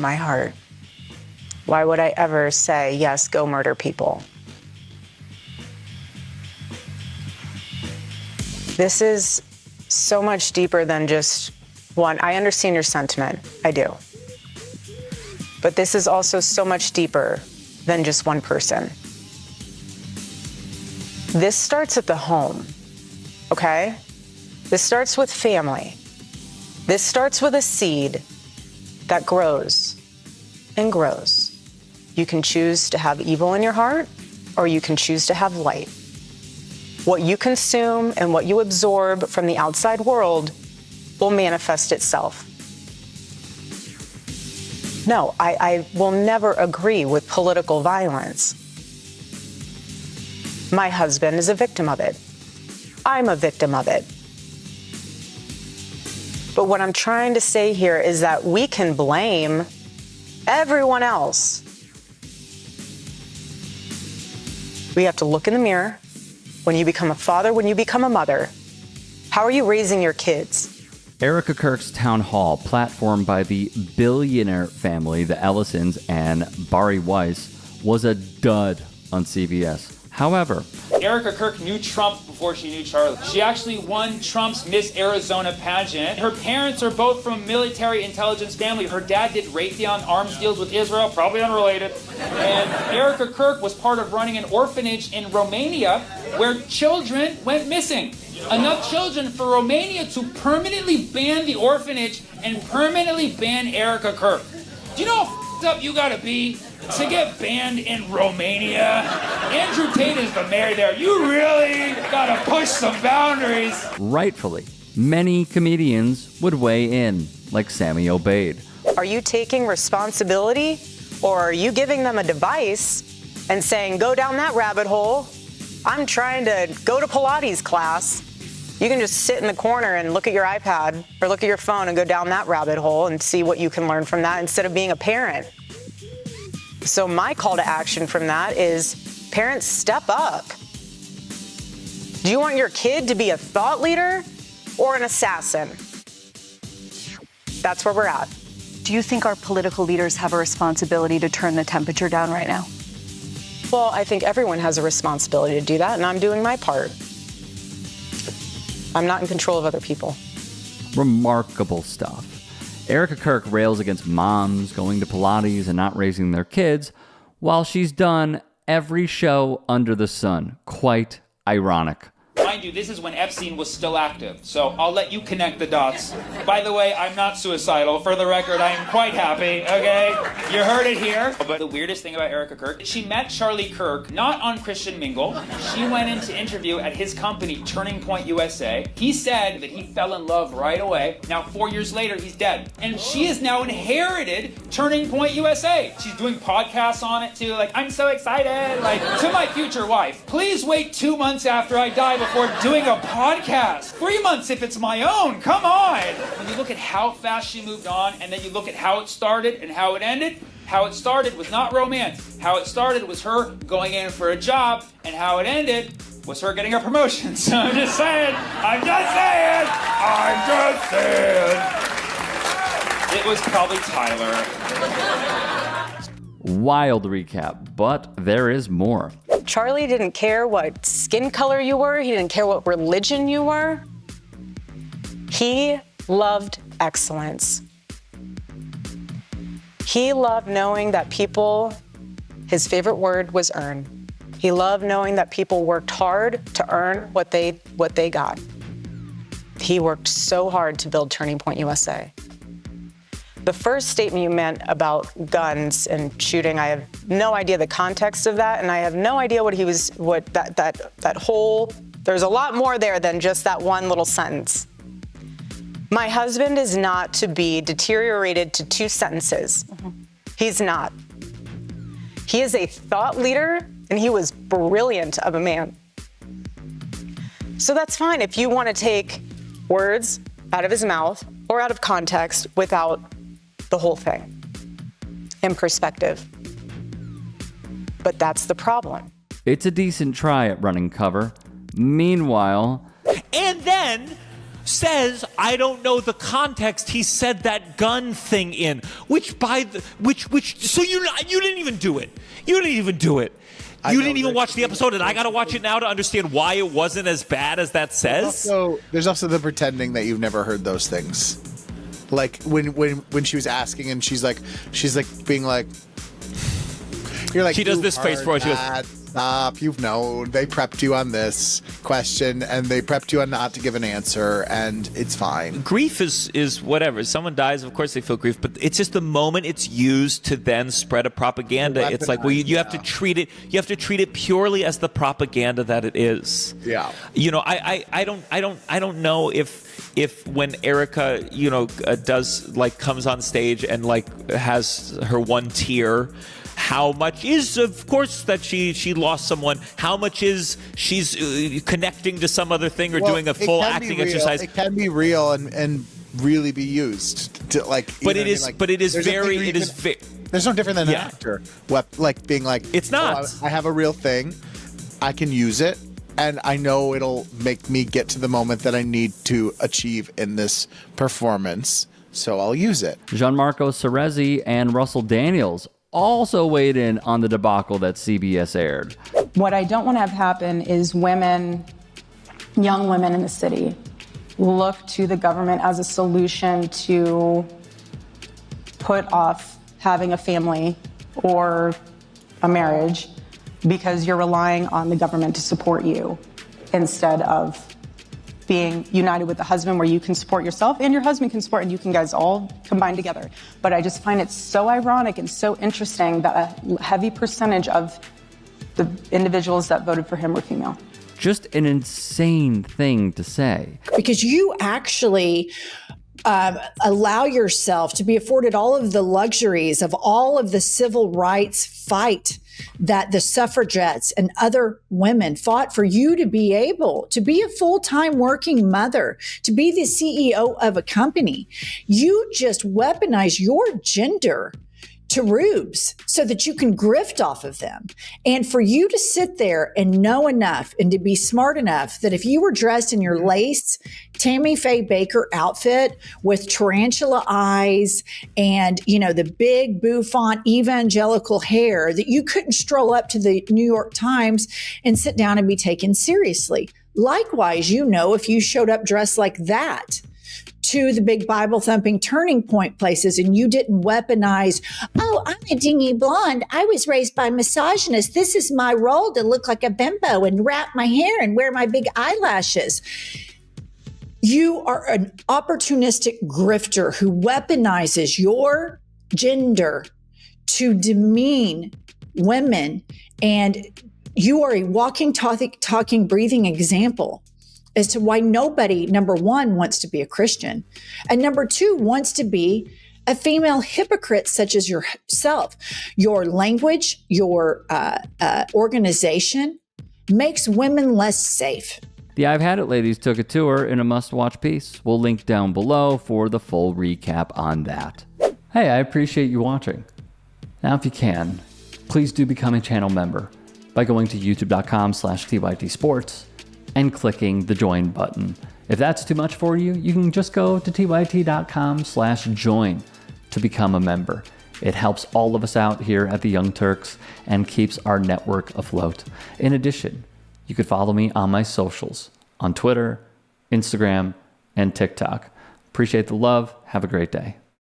my heart. Why would I ever say, yes, go murder people? This is so much deeper than just one. I understand your sentiment, I do. But this is also so much deeper than just one person. This starts at the home, okay? This starts with family. This starts with a seed that grows and grows. You can choose to have evil in your heart, or you can choose to have light. What you consume and what you absorb from the outside world will manifest itself. No, I will never agree with political violence. My husband is a victim of it. I'm a victim of it. But what I'm trying to say here is that we can blame everyone else. We have to look in the mirror. When you become a father, when you become a mother, how are you raising your kids? Erika Kirk's town hall, platformed by the billionaire family, the Ellisons and Bari Weiss, was a dud on CBS. However, Erika Kirk knew Trump before she knew Charlie. She actually won Trump's Miss Arizona pageant. Her parents are both from a military intelligence family. Her dad did Raytheon arms deals with Israel, probably unrelated. And Erika Kirk was part of running an orphanage in Romania where children went missing. Enough children for Romania to permanently ban the orphanage and permanently ban Erika Kirk. Do you know how f***ed up you gotta be to get banned in Romania? Andrew Tate is the mayor there. You really gotta push some boundaries. rightfully, many comedians would weigh in, like Sammy Obeid. Are you taking responsibility, or are you giving them a device and saying, go down that rabbit hole? I'm trying to go to Pilates class. You can just sit in the corner and look at your iPad or look at your phone and go down that rabbit hole and see what you can learn from that instead of being a parent. So my call to action from that is, parents, step up. Do you want your kid to be a thought leader or an assassin? That's where we're at. Do you think our political leaders have a responsibility to turn the temperature down right now? Well, I think everyone has a responsibility to do that, and I'm doing my part. I'm not in control of other people. Remarkable stuff. Erika Kirk rails against moms going to Pilates and not raising their kids, while she's done every show under the sun. Quite ironic. Mind you, this is when Epstein was still active, so I'll let you connect the dots. By the way, I'm not suicidal. For the record, I am quite happy, okay? You heard it here. But the weirdest thing about Erika Kirk, she met Charlie Kirk not on Christian Mingle. She went in to interview at his company, Turning Point USA. He said that he fell in love right away. Now, 4 years later, he's dead. And she has now inherited Turning Point USA. She's doing podcasts on it, too. Like, I'm so excited. Like, to my future wife, please wait 2 months after I die before doing a podcast. 3 months if it's my own. Come on. When you look at how fast she moved on, and then you look at how it started and how it ended, how it started was not romance. How it started was her going in for a job, and how it ended was her getting a promotion. So I'm just saying. It was probably Tyler. Wild recap, but there is more. Charlie didn't care what skin color you were. He didn't care what religion you were. He loved excellence. He loved knowing that people, his favorite word was earn. He loved knowing that people worked hard to earn what they got. He worked so hard to build Turning Point USA. The first statement you meant about guns and shooting, I have no idea the context of that, and I have no idea that whole, there's a lot more there than just that one little sentence. My husband is not to be deteriorated to 2 sentences. He's not. He is a thought leader, and he was brilliant of a man. So that's fine if you want to take words out of his mouth or out of context without the whole thing in perspective. But that's the problem. It's a decent try at running cover. Meanwhile, And then says, I don't know the context he said that gun thing in, so you didn't even do it. You didn't even do it. You didn't even watch the episode, and I got to watch it now to understand why it wasn't as bad as that says. There's also the pretending that you've never heard those things. Like when she was asking, and she's like being like, you're like, she does this face for it. She goes, stop. You've known. They prepped you on this question, and they prepped you on not to give an answer, and it's fine. Grief is whatever. Someone dies, of course they feel grief, but it's just the moment it's used to then spread a propaganda. It's like, well, you have to treat it. You have to treat it purely as the propaganda that it is. Yeah. I don't know if when Erika, does comes on stage and has her one tear, how much is, of course, that she lost someone? How much is she's connecting to some other thing or doing a full acting exercise? It can be real and really be used to But it is. But it is very. It is very. There's no different than an actor, being like, it's not. I have a real thing. I can use it, and I know it'll make me get to the moment that I need to achieve in this performance. So I'll use it. Gianmarco Cerezi and Russell Daniels also weighed in on the debacle that CBS aired. What I don't want to have happen is young women in the city, look to the government as a solution to put off having a family or a marriage because you're relying on the government to support you instead of being united with the husband where you can support yourself and your husband can support, and you can guys all combine together. But I just find it so ironic and so interesting that a heavy percentage of the individuals that voted for him were female. Just an insane thing to say. Because you actually allow yourself to be afforded all of the luxuries of all of the civil rights fight that the suffragettes and other women fought for you to be able to be a full-time working mother, to be the CEO of a company. You just weaponize your gender to rubes so that you can grift off of them. And for you to sit there and know enough and to be smart enough that if you were dressed in your lace Tammy Faye Baker outfit with tarantula eyes and, the big bouffant evangelical hair, that you couldn't stroll up to the New York Times and sit down and be taken seriously. Likewise, if you showed up dressed like that to the big Bible thumping Turning Point places and you didn't weaponize, oh, I'm a dingy blonde. I was raised by misogynists. This is my role to look like a bimbo and wrap my hair and wear my big eyelashes. You are an opportunistic grifter who weaponizes your gender to demean women. And you are a walking, talking, breathing example as to why nobody, number one, wants to be a Christian, and number two, wants to be a female hypocrite such as yourself. Your language, your organization makes women less safe. The I've Had It ladies took a tour in a must-watch piece. We'll link down below for the full recap on that. Hey, I appreciate you watching. Now, if you can, please do become a channel member by going to youtube.com/tytsports and clicking the join button. If that's too much for you, you can just go to tyt.com/join to become a member. It helps all of us out here at the Young Turks and keeps our network afloat. In addition, you could follow me on my socials on Twitter, Instagram, and TikTok. Appreciate the love. Have a great day.